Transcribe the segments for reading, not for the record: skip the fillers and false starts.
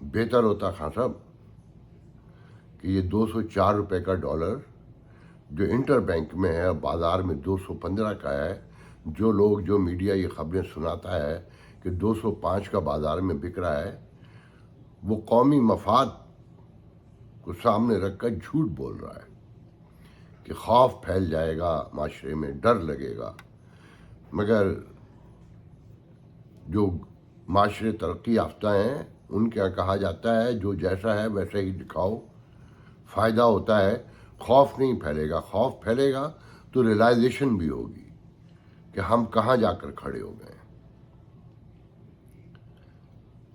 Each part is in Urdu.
بہتر ہوتا خان صاحب کہ یہ 204 روپے کا ڈالر جو انٹر بینک میں ہے بازار میں 215 کا ہے، جو میڈیا یہ خبریں سناتا ہے کہ 205 کا بازار میں بک رہا ہے، وہ قومی مفاد کو سامنے رکھ کر جھوٹ بول رہا ہے کہ خوف پھیل جائے گا معاشرے میں، ڈر لگے گا۔ مگر جو معاشرے ترقی یافتہ ہیں ان کے یہاں کہا جاتا ہے جو جیسا ہے ویسے ہی دکھاؤ، فائدہ ہوتا ہے، خوف نہیں پھیلے گا۔ خوف پھیلے گا تو ریلائزیشن بھی ہوگی کہ ہم کہاں جا کر کھڑے ہو گئے۔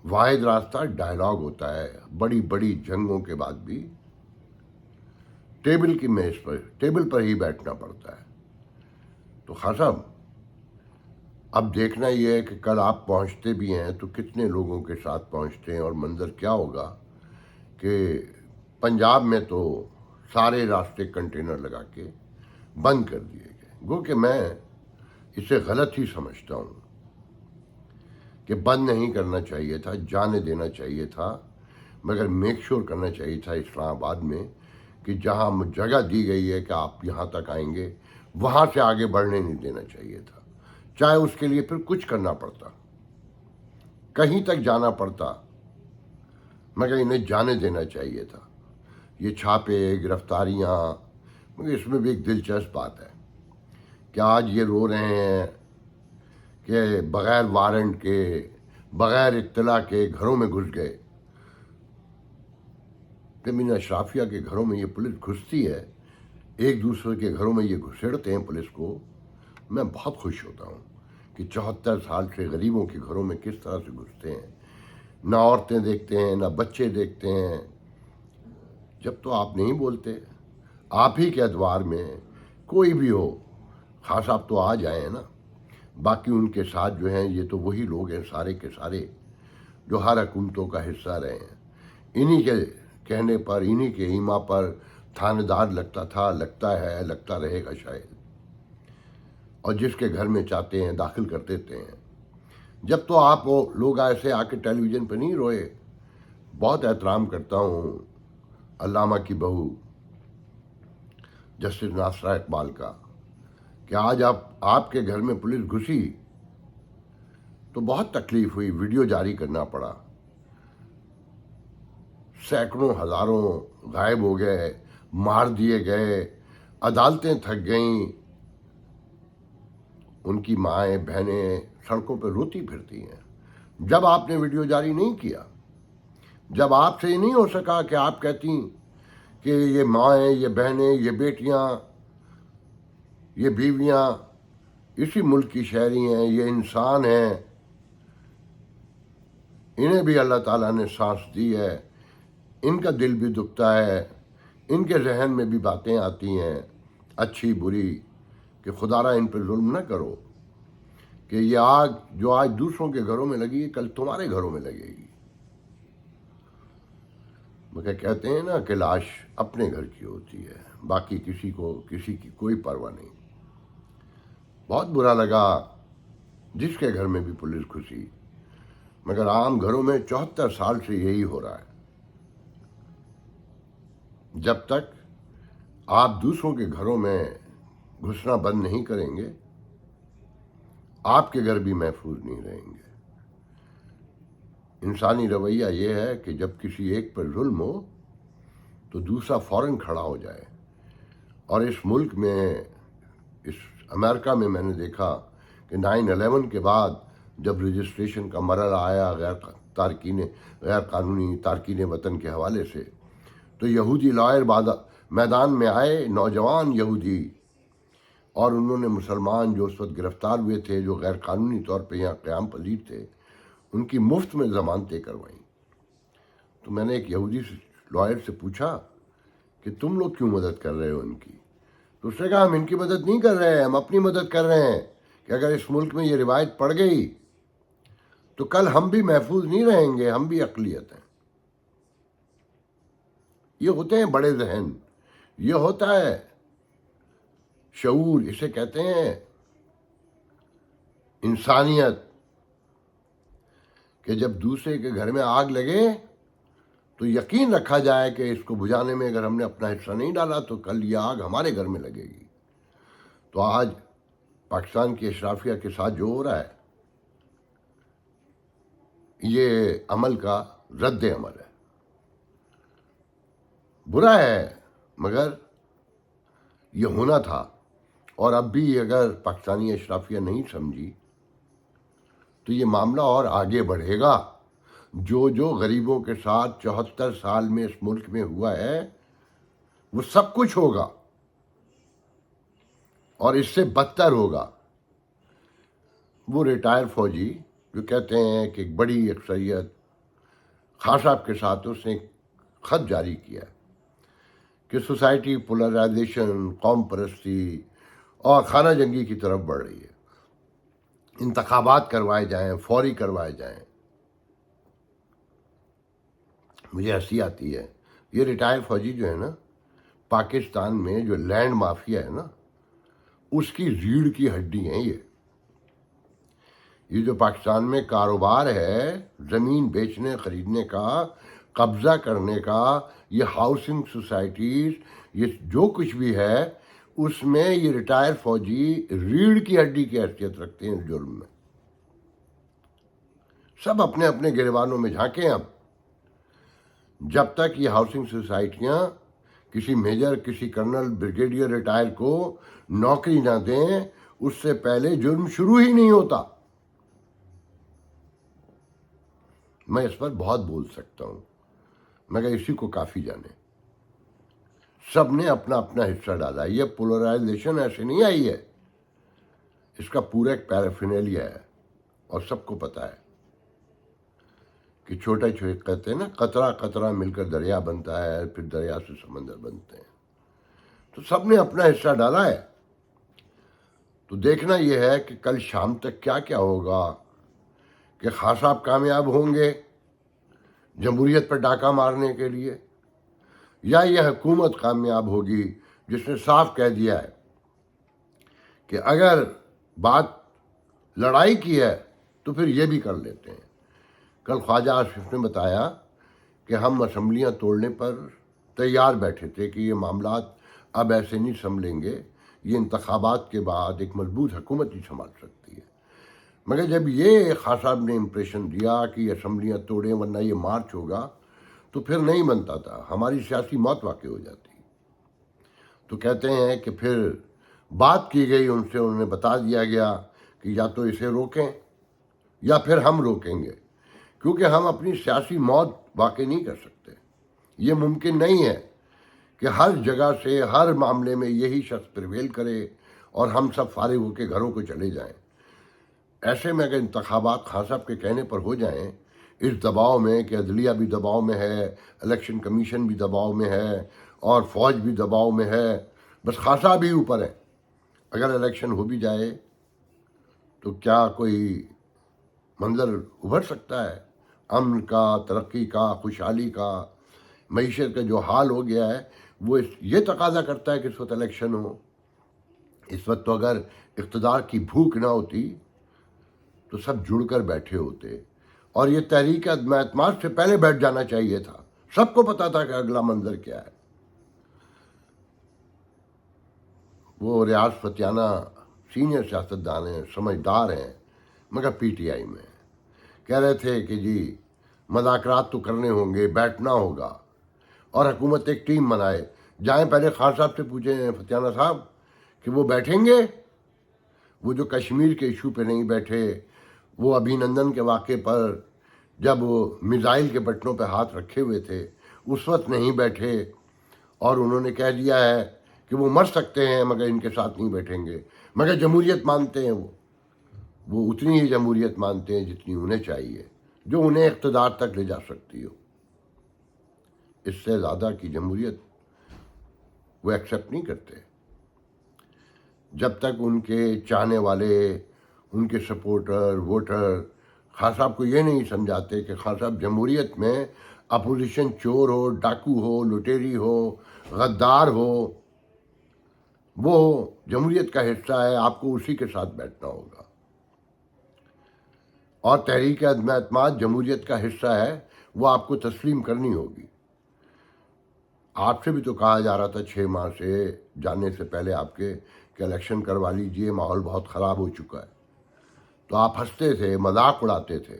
واحد راستہ ڈائلاگ ہوتا ہے، بڑی بڑی جنگوں کے بعد بھی ٹیبل پر ہی بیٹھنا پڑتا ہے۔ تو خان صاحب اب دیکھنا یہ ہے کہ کل آپ پہنچتے بھی ہیں تو کتنے لوگوں کے ساتھ پہنچتے ہیں، اور منظر کیا ہوگا کہ پنجاب میں تو سارے راستے کنٹینر لگا کے بند کر دیے گئے۔ گو کہ میں اسے غلط ہی سمجھتا ہوں کہ بند نہیں کرنا چاہیے تھا، جانے دینا چاہیے تھا، مگر میک شور کرنا چاہیے تھا اسلام آباد میں کہ جہاں جگہ دی گئی ہے کہ آپ یہاں تک آئیں گے وہاں سے آگے بڑھنے نہیں دینا چاہیے تھا، چاہے اس کے لیے پھر کچھ کرنا پڑتا، کہیں تک جانا پڑتا، مگر انہیں جانے دینا چاہیے تھا۔ یہ چھاپے، گرفتاریاں، مگر اس میں بھی ایک دلچسپ بات ہے کہ آج یہ رو رہے ہیں کہ بغیر وارنٹ کے، بغیر اطلاع کے گھروں میں گھس گئے۔ جب ان اشرافیہ کے گھروں میں یہ پولیس گھستی ہے، ایک دوسرے کے گھروں میں یہ گھسیڑتے ہیں پولیس کو، میں بہت خوش ہوتا ہوں کہ 74 سال سے غریبوں کے گھروں میں کس طرح سے گھستے ہیں، نہ عورتیں دیکھتے ہیں نہ بچے دیکھتے ہیں۔ جب تو آپ نہیں بولتے، آپ ہی کے ادوار میں کوئی بھی ہو، خاص آپ تو آ جائیں نا، باقی ان کے ساتھ جو ہیں یہ تو وہی لوگ ہیں سارے کے سارے جو ہر حکومتوں کا حصہ رہے ہیں۔ انہی کے کہنے پر، انہی کے ایما پر تھانے دار لگتا تھا، لگتا ہے، لگتا رہے گا شاید، اور جس کے گھر میں چاہتے ہیں داخل کر دیتے ہیں۔ جب تو آپ وہ لوگ ایسے آ کے ٹیلی ویژن پہ نہیں روئے۔ بہت احترام کرتا ہوں علامہ کی بہو جسٹس ناصرہ اقبال کا کہ آج آپ کے گھر میں پولیس گھسی تو بہت تکلیف ہوئی، ویڈیو جاری کرنا پڑا، سینکڑوں ہزاروں غائب ہو گئے، مار دیے گئے، عدالتیں تھک گئیں، ان کی مائیں بہنیں سڑکوں پہ روتی پھرتی ہیں۔ جب آپ نے ویڈیو جاری نہیں کیا، جب آپ سے یہ نہیں ہو سکا کہ آپ کہتی کہ یہ مائیں، یہ بہنیں، یہ بیٹیاں، یہ بیویاں اسی ملک کی شہری ہیں، یہ انسان ہیں، انہیں بھی اللہ تعالیٰ نے سانس دی ہے، ان کا دل بھی دکھتا ہے، ان کے ذہن میں بھی باتیں آتی ہیں اچھی بری کہ خدا را ان پہ ظلم نہ کرو، کہ یہ آگ جو آج دوسروں کے گھروں میں لگی ہے کل تمہارے گھروں میں لگے گی۔ مگر کہتے ہیں نا کہ لاش اپنے گھر کی ہوتی ہے، باقی کسی کی کوئی پرواہ نہیں۔ بہت برا لگا جس کے گھر میں بھی پولیس گھسی، مگر عام گھروں میں 74 سال سے یہی ہو رہا ہے۔ جب تک آپ دوسروں کے گھروں میں گھسنا بند نہیں کریں گے، آپ کے گھر بھی محفوظ نہیں رہیں گے۔ انسانی رویہ یہ ہے کہ جب کسی ایک پر ظلم ہو تو دوسرا فوراً کھڑا ہو جائے، اور اس ملک میں، اس امریکہ میں نے دیکھا کہ 9/11 کے بعد جب رجسٹریشن کا مرحلہ آیا غیر قانونی تارکین وطن کے حوالے سے، تو یہودی لائر میدان میں آئے، نوجوان یہودی، اور انہوں نے مسلمان جو اس وقت گرفتار ہوئے تھے، جو غیر قانونی طور پہ یہاں قیام پذیر تھے، ان کی مفت میں ضمانتیں کروائیں۔ تو میں نے ایک یہودی لائر سے پوچھا کہ تم لوگ کیوں مدد کر رہے ہو ان کی؟ تو اس نے کہا ہم ان کی مدد نہیں کر رہے ہیں، ہم اپنی مدد کر رہے ہیں کہ اگر اس ملک میں یہ روایت پڑ گئی تو کل ہم بھی محفوظ نہیں رہیں گے، ہم بھی اقلیت ہیں۔ یہ ہوتے ہیں بڑے ذہن، یہ ہوتا ہے شعور، اسے کہتے ہیں انسانیت، کہ جب دوسرے کے گھر میں آگ لگے تو یقین رکھا جائے کہ اس کو بجھانے میں اگر ہم نے اپنا حصہ نہیں ڈالا تو کل یہ آگ ہمارے گھر میں لگے گی۔ تو آج پاکستان کی اشرافیہ کے ساتھ جو ہو رہا ہے یہ عمل کا رد عمل ہے، برا ہے، مگر یہ ہونا تھا۔ اور اب بھی اگر پاکستانی اشرافیہ نہیں سمجھی تو یہ معاملہ اور آگے بڑھے گا۔ جو غریبوں کے ساتھ 74 سال میں اس ملک میں ہوا ہے وہ سب کچھ ہوگا اور اس سے بدتر ہوگا۔ وہ ریٹائر فوجی جو کہتے ہیں کہ ایک بڑی اکثریت خان صاحب کے ساتھ اس نے ایک خط جاری کیا کہ سوسائٹی پولرائزیشن، قوم پرستی اور خانہ جنگی کی طرف بڑھ رہی ہے، انتخابات کروائے جائیں، فوری کروائے جائیں۔ مجھے ہنسی آتی ہے، یہ ریٹائر فوجی جو ہے نا، پاکستان میں جو لینڈ مافیا ہے نا اس کی ریڑھ کی ہڈی ہیں۔ یہ جو پاکستان میں کاروبار ہے زمین بیچنے خریدنے کا، قبضہ کرنے کا، یہ ہاؤسنگ سوسائٹیز، یہ جو کچھ بھی ہے اس میں یہ ریٹائر فوجی ریڑھ کی ہڈی کی حیثیت رکھتے ہیں اس جرم میں۔ سب اپنے اپنے گریبانوں میں جھانکیں۔ اب جب تک یہ ہاؤسنگ سوسائٹیاں کسی میجر، کسی کرنل، بریگیڈیئر ریٹائر کو نوکری نہ دیں اس سے پہلے جرم شروع ہی نہیں ہوتا۔ میں اس پر بہت بول سکتا ہوں مگر اسی کو کافی جانے۔ سب نے اپنا اپنا حصہ ڈالا۔ یہ پولرائزیشن ایسے نہیں آئی ہے، اس کا پورا ایک پیرافینیلیا ہے اور سب کو پتہ ہے کہ چھوٹے چھوٹے کہتے ہیں نا، قطرہ قطرہ مل کر دریا بنتا ہے، پھر دریا سے سمندر بنتے ہیں۔ تو سب نے اپنا حصہ ڈالا ہے۔ تو دیکھنا یہ ہے کہ کل شام تک کیا کیا ہوگا، کہ خان صاحب کامیاب ہوں گے جمہوریت پر ڈاکہ مارنے کے لیے، یا یہ حکومت کامیاب ہوگی جس نے صاف کہہ دیا ہے کہ اگر بات لڑائی کی ہے تو پھر یہ بھی کر لیتے ہیں۔ کل خواجہ آصف نے بتایا کہ ہم اسمبلیاں توڑنے پر تیار بیٹھے تھے کہ یہ معاملات اب ایسے نہیں سنبھلیں گے، یہ انتخابات کے بعد ایک مضبوط حکومت ہی سنبھال سکتی ہے۔ مگر جب یہ خان صاحب نے امپریشن دیا کہ یہ اسمبلیاں توڑیں ورنہ یہ مارچ ہوگا تو پھر نہیں بنتا تھا، ہماری سیاسی موت واقع ہو جاتی۔ تو کہتے ہیں کہ پھر بات کی گئی ان سے، انہوں نے بتا دیا گیا کہ یا تو اسے روکیں یا پھر ہم روکیں گے، کیونکہ ہم اپنی سیاسی موت واقع نہیں کر سکتے۔ یہ ممکن نہیں ہے کہ ہر جگہ سے ہر معاملے میں یہی شخص پریویل کرے اور ہم سب فارغ ہو کے گھروں کو چلے جائیں۔ ایسے میں اگر انتخابات خان صاحب کے کہنے پر ہو جائیں، اس دباؤ میں کہ عدلیہ بھی دباؤ میں ہے، الیکشن کمیشن بھی دباؤ میں ہے اور فوج بھی دباؤ میں ہے، بس خان صاحب ہی اوپر ہے، اگر الیکشن ہو بھی جائے تو کیا کوئی منظر ابھر سکتا ہے امن کا، ترقی کا، خوشحالی کا؟ معیشت کا جو حال ہو گیا ہے وہ یہ تقاضا کرتا ہے کہ اس وقت الیکشن ہو۔ اس وقت تو اگر اقتدار کی بھوک نہ ہوتی تو سب جڑ کر بیٹھے ہوتے، اور یہ تحریک عدم اعتماد سے پہلے بیٹھ جانا چاہیے تھا۔ سب کو پتا تھا کہ اگلا منظر کیا ہے۔ وہ ریاض فتیانہ سینئر سیاستدان ہیں، سمجھدار ہیں، مگر پی ٹی آئی میں کہہ رہے تھے کہ جی مذاکرات تو کرنے ہوں گے، بیٹھنا ہوگا اور حکومت ایک ٹیم بنائے۔ جائیں پہلے خان صاحب سے پوچھیں فتیانہ صاحب کہ وہ بیٹھیں گے؟ وہ جو کشمیر کے ایشو پہ نہیں بیٹھے، وہ ابھی نندن کے واقعے پر جب وہ میزائل کے بٹنوں پہ ہاتھ رکھے ہوئے تھے اس وقت نہیں بیٹھے، اور انہوں نے کہہ دیا ہے کہ وہ مر سکتے ہیں مگر ان کے ساتھ نہیں بیٹھیں گے۔ مگر جمہوریت مانتے ہیں، وہ اتنی ہی جمہوریت مانتے ہیں جتنی انہیں چاہیے، جو انہیں اقتدار تک لے جا سکتی ہو۔ اس سے زیادہ کی جمہوریت وہ ایکسیپٹ نہیں کرتے جب تک ان کے چاہنے والے، ان کے سپورٹر، ووٹر خان صاحب کو یہ نہیں سمجھاتے کہ خان صاحب جمہوریت میں اپوزیشن چور ہو، ڈاکو ہو، لٹیری ہو، غدار ہو، وہ جمہوریت کا حصہ ہے، آپ کو اسی کے ساتھ بیٹھنا ہوگا۔ اور تحریک عدم اعتماد جمہوریت کا حصہ ہے، وہ آپ کو تسلیم کرنی ہوگی۔ آپ سے بھی تو کہا جا رہا تھا 6 ماہ سے جانے سے پہلے آپ کے کہ الیکشن کروا لیجئے، ماحول بہت خراب ہو چکا ہے، تو آپ ہنستے تھے، مذاق اڑاتے تھے۔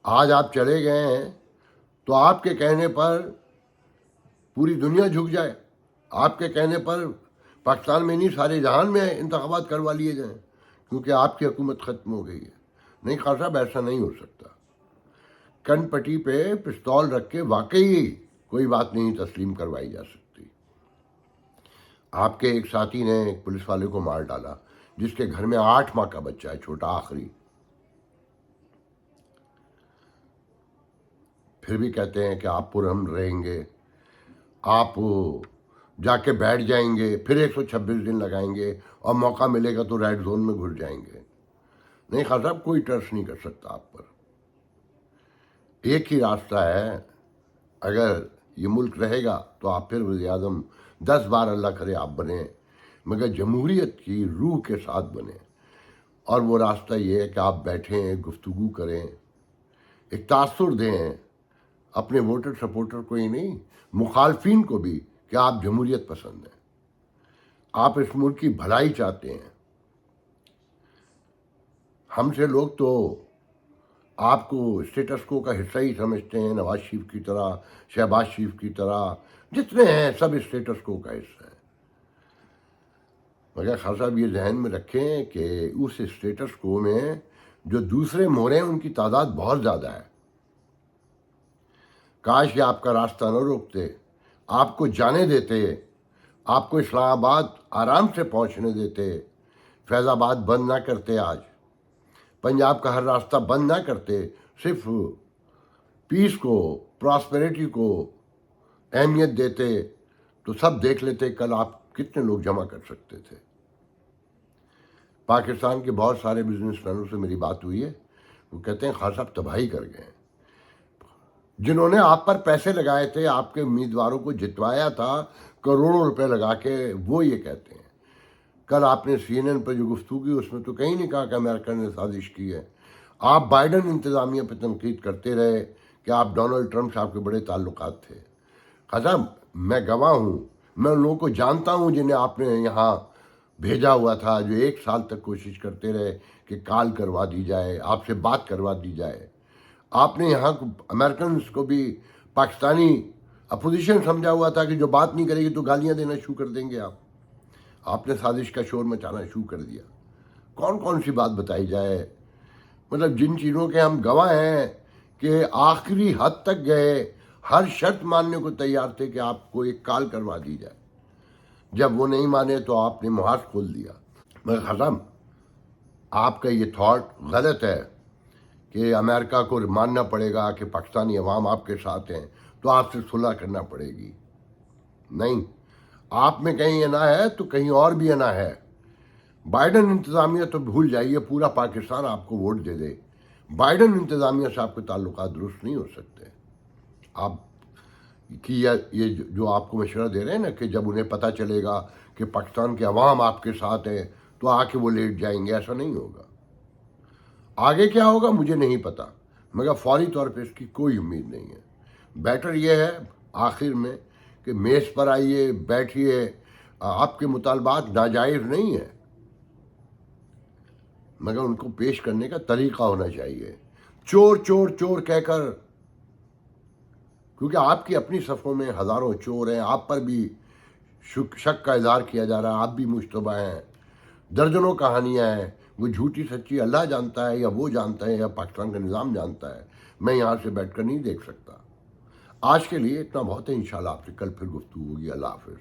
آج آپ چلے گئے ہیں تو آپ کے کہنے پر پوری دنیا جھک جائے، آپ کے کہنے پر پاکستان میں نہیں سارے جہان میں انتخابات کروا لیے جائیں کیونکہ آپ کی حکومت ختم ہو گئی ہے۔ نہیں خان صاحب، ایسا نہیں ہو سکتا۔ کن پٹی پہ پستول رکھ کے واقعی کوئی بات نہیں تسلیم کروائی جا سکتی۔ آپ کے ایک ساتھی نے ایک پولیس والے کو مار ڈالا جس کے گھر میں 8 ماہ کا بچہ ہے، چھوٹا آخری، پھر بھی کہتے ہیں کہ آپ پرامن رہیں گے، آپ جا کے بیٹھ جائیں گے، پھر 126 دن لگائیں گے اور موقع ملے گا تو ریڈ زون میں گھس جائیں گے۔ نہیں خان صاحب، کوئی ٹرسٹ نہیں کر سکتا آپ پر۔ ایک ہی راستہ ہے، اگر یہ ملک رہے گا تو آپ پھر وزیر اعظم 10 بار اللہ کرے آپ بنیں، مگر جمہوریت کی روح کے ساتھ بنیں۔ اور وہ راستہ یہ ہے کہ آپ بیٹھیں، گفتگو کریں، ایک تاثر دیں اپنے ووٹر سپورٹر کو ہی نہیں، مخالفین کو بھی، کہ آپ جمہوریت پسند ہیں، آپ اس ملک کی بھلائی چاہتے ہیں۔ ہم سے لوگ تو آپ کو اسٹیٹس کو کا حصہ ہی سمجھتے ہیں، نواز شریف کی طرح، شہباز شریف کی طرح، جتنے ہیں سب اسٹیٹس کو کا حصہ ہے۔ مگر خان صاحب یہ ذہن میں رکھیں کہ اس اسٹیٹس کو میں جو دوسرے مورے ہیں ان کی تعداد بہت زیادہ ہے۔ کاش یہ آپ کا راستہ نہ روکتے، آپ کو جانے دیتے، آپ کو اسلام آباد آرام سے پہنچنے دیتے، فیض آباد بند نہ کرتے، آج پنجاب کا ہر راستہ بند نہ کرتے، صرف پیس کو، پراسپیرٹی کو اہمیت دیتے، تو سب دیکھ لیتے کل آپ کتنے لوگ جمع کر سکتے تھے۔ پاکستان کے بہت سارے بزنس مینوں سے میری بات ہوئی ہے، وہ کہتے ہیں خان صاحب تباہی کر گئے ہیں۔ جنہوں نے آپ پر پیسے لگائے تھے، آپ کے امیدواروں کو جتوایا تھا کروڑوں روپے لگا کے، وہ یہ کہتے ہیں۔ کل آپ نے سی این این پر جو گفتگو کی اس میں تو کہیں نہیں کہا کہ امریکہ نے سازش کی ہے۔ آپ بائیڈن انتظامیہ پہ تنقید کرتے رہے کہ آپ ڈونلڈ ٹرمپ سے آپ کے بڑے تعلقات تھے۔ خان صاحب، میں گواہ ہوں، میں ان لوگوں کو جانتا ہوں جنہیں آپ نے یہاں بھیجا ہوا تھا، جو 1 سال تک کوشش کرتے رہے کہ کال کروا دی جائے، آپ سے بات کروا دی جائے۔ آپ نے یہاں امریکنز کو بھی پاکستانی اپوزیشن سمجھا ہوا تھا کہ جو بات نہیں کرے گی تو گالیاں دینا شروع کر دیں گے آپ نے سازش کا شور مچانا شروع کر دیا۔ کون کون سی بات بتائی جائے، مطلب جن چیزوں کے ہم گواہ ہیں کہ آخری حد تک گئے، ہر شرط ماننے کو تیار تھے کہ آپ کو ایک کال کروا دی جائے۔ جب وہ نہیں مانے تو آپ نے محاذ کھول دیا۔ مگر خزم، آپ کا یہ تھاٹ غلط ہے کہ امریکہ کو ماننا پڑے گا کہ پاکستانی عوام آپ کے ساتھ ہیں تو آپ سے صلح کرنا پڑے گی۔ نہیں، آپ میں کہیں انا ہے تو کہیں اور بھی انا ہے۔ بائیڈن انتظامیہ تو بھول جائیے، پورا پاکستان آپ کو ووٹ دے دے، بائیڈن انتظامیہ سے آپ کے تعلقات درست نہیں ہو سکتے۔ آپ کی یہ جو آپ کو مشورہ دے رہے ہیں نا کہ جب انہیں پتہ چلے گا کہ پاکستان کے عوام آپ کے ساتھ ہیں تو آ کے وہ لیٹ جائیں گے، ایسا نہیں ہوگا۔ آگے کیا ہوگا مجھے نہیں پتا، مگر فوری طور پہ اس کی کوئی امید نہیں ہے۔ بیٹر یہ ہے آخر میں کہ میز پر آئیے، بیٹھیے، آپ کے مطالبات ناجائز نہیں ہیں، مگر ان کو پیش کرنے کا طریقہ ہونا چاہیے۔ چور چور چور کہہ کر، کیونکہ آپ کی اپنی صفوں میں ہزاروں چور ہیں، آپ پر بھی شک کا اظہار کیا جا رہا ہے، آپ بھی مشتبہ ہیں، درجنوں کہانیاں ہیں، وہ جھوٹی سچی اللہ جانتا ہے یا وہ جانتا ہے یا پاکستان کا نظام جانتا ہے، میں یہاں سے بیٹھ کر نہیں دیکھ سکتا۔ آج کے لیے اتنا بہت ہے، انشاءاللہ آپ سے کل پھر گفتگو ہوگی۔ اللہ حافظ۔